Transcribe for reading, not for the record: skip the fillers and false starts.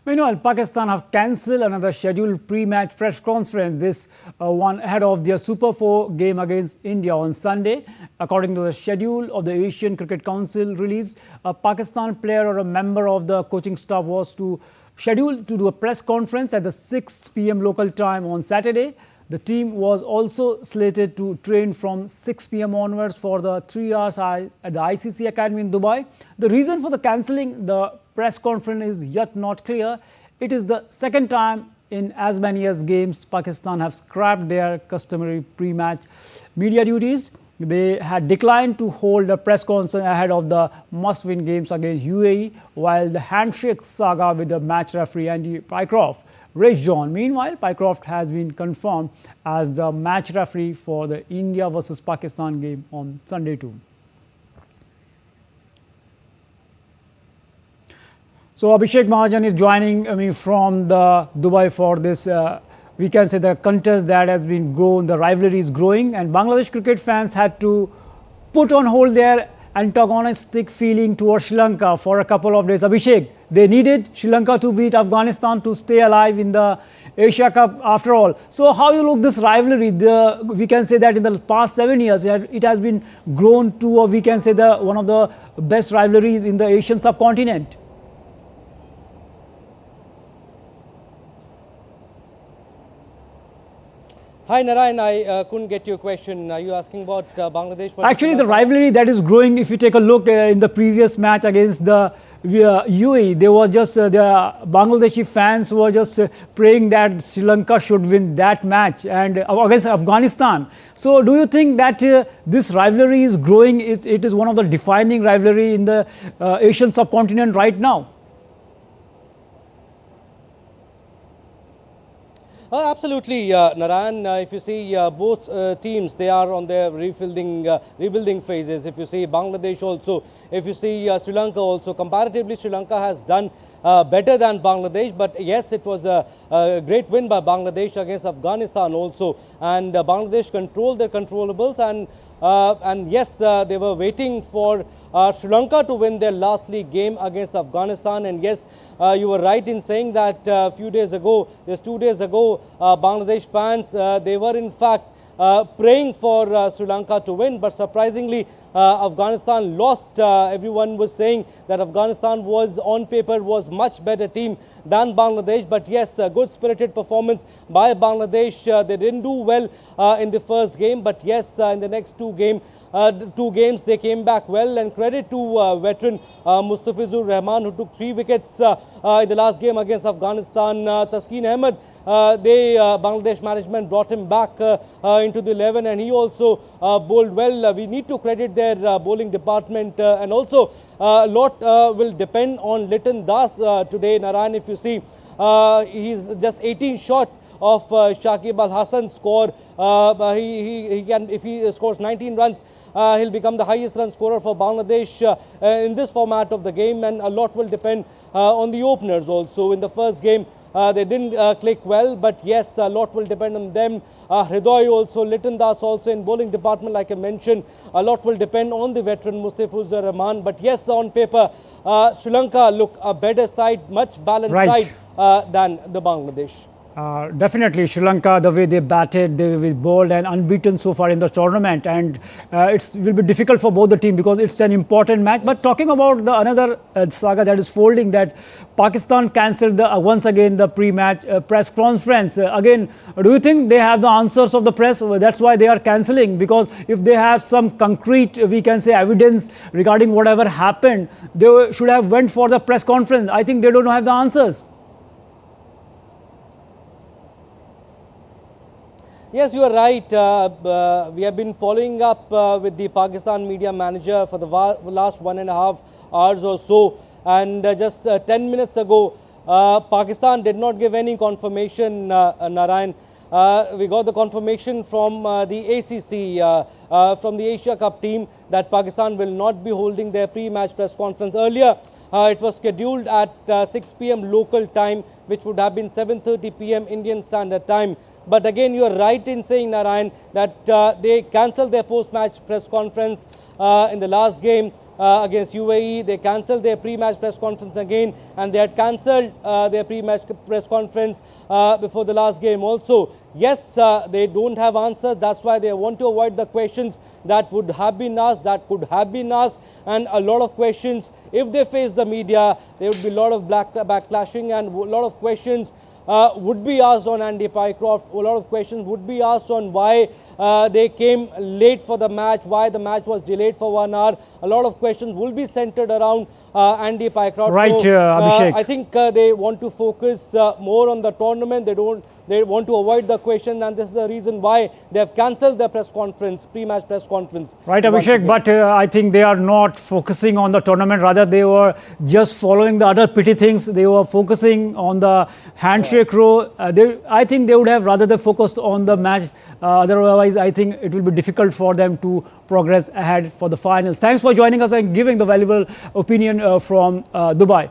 Meanwhile, Pakistan have cancelled another scheduled pre-match press conference, this one ahead of their Super 4 game against India on Sunday. According to the schedule of the Asian Cricket Council release, a Pakistan player or a member of the coaching staff was scheduled to do a press conference at the 6 p.m. local time on Saturday. The team was also slated to train from 6 p.m. onwards for the 3 hours at the ICC Academy in Dubai. The reason for the cancelling the press conference is yet not clear. It is the second time in as many as games Pakistan have scrapped their customary pre-match media duties. They had declined to hold a press conference ahead of the must-win games against UAE, while the handshake saga with the match referee Andy Pycroft raged on. Meanwhile, Pycroft has been confirmed as the match referee for the India versus Pakistan game on Sunday too. So Abhishek Mahajan is joining me from the Dubai for this we can say the contest that has been grown, the rivalry is growing, and Bangladesh cricket fans had to put on hold their antagonistic feeling towards Sri Lanka for a couple of days. Abhishek, they needed Sri Lanka to beat Afghanistan to stay alive in the Asia Cup after all. So how you look this rivalry? We can say that in the past 7 years it has been grown to, or we can say one of the best rivalries in the Asian subcontinent. Hi Narayan, I couldn't get your question. Are you asking about Bangladesh? Actually, the rivalry that is growing, if you take a look in the previous match against the UAE, there was just the Bangladeshi fans were just praying that Sri Lanka should win that match and against Afghanistan. So do you think that this rivalry is growing? It is one of the defining rivalry in the Asian subcontinent right now? Absolutely, Narayan. If you see both teams, they are on their rebuilding phases. If you see Bangladesh also, if you see Sri Lanka also, comparatively Sri Lanka has done better than Bangladesh. But yes, it was a great win by Bangladesh against Afghanistan also. And Bangladesh controlled their controllables, and yes, they were waiting for Sri Lanka to win their last league game against Afghanistan. And yes, you were right in saying that a few days ago, just 2 days ago, Bangladesh fans, they were in fact praying for Sri Lanka to win. But surprisingly, Afghanistan lost. Everyone was saying that Afghanistan was on paper was much better team than Bangladesh. But yes, a good spirited performance by Bangladesh. They didn't do well in the first game, but yes, in the next two games they came back well, and credit to veteran Mustafizur Rahman, who took 3 wickets in the last game against Afghanistan. Taskeen Ahmed, Bangladesh management brought him back into the 11, and he also bowled well. We need to credit their bowling department, and also a lot will depend on Liton Das today, Narayan. If you see, he's just 18 short of Shakib Al Hassan's score. He can, if he scores 19 runs, he'll become the highest run scorer for Bangladesh in this format of the game, and a lot will depend on the openers also. In the first game, they didn't click well, but yes, a lot will depend on them. Hridoy also, Liton Das also in bowling department, like I mentioned, a lot will depend on the veteran Mustafizur Rahman. But yes, on paper, Sri Lanka look a better side, much balanced side than the Bangladesh. Definitely, Sri Lanka, the way they batted, they were bowled and unbeaten so far in the tournament, and it will be difficult for both the team because it's an important match. But talking about the another saga that is folding, that Pakistan cancelled once again the pre-match press conference. Again, do you think they have the answers of the press? That's why they are cancelling, because if they have some concrete, we can say, evidence regarding whatever happened, they should have went for the press conference. I think they don't have the answers. Yes, you are right. We have been following up with the Pakistan media manager for the last 1.5 hours or so. And just 10 minutes ago, Pakistan did not give any confirmation, Narayan. We got the confirmation from the ACC, from the Asia Cup team, that Pakistan will not be holding their pre-match press conference. Earlier, it was scheduled at 6 p.m. local time, which would have been 7:30 p.m. Indian Standard Time. But again, you are right in saying, Narayan, that they cancelled their post-match press conference in the last game against UAE. They cancelled their pre-match press conference again, and they had cancelled their pre-match press conference before the last game also. Yes, they don't have answers. That's why they want to avoid the questions that would have been asked, that could have been asked, and a lot of questions. If they face the media, there would be a lot of backlashing, and a lot of questions would be asked on Andy Pycroft. A lot of questions would be asked on why they came late for the match, why the match was delayed for 1 hour. A lot of questions will be centered around Andy Pycroft. Right, so, Abhishek. I think they want to focus more on the tournament. They want to avoid the question, and this is the reason why they have cancelled their press conference, pre-match press conference. Right, Abhishek, but I think they are not focusing on the tournament. Rather, they were just following the other petty things. They were focusing on the handshake row. I think they would have rather they focused on the match. Otherwise, I think it will be difficult for them to progress ahead for the finals. Thanks for joining us and giving the valuable opinion from Dubai.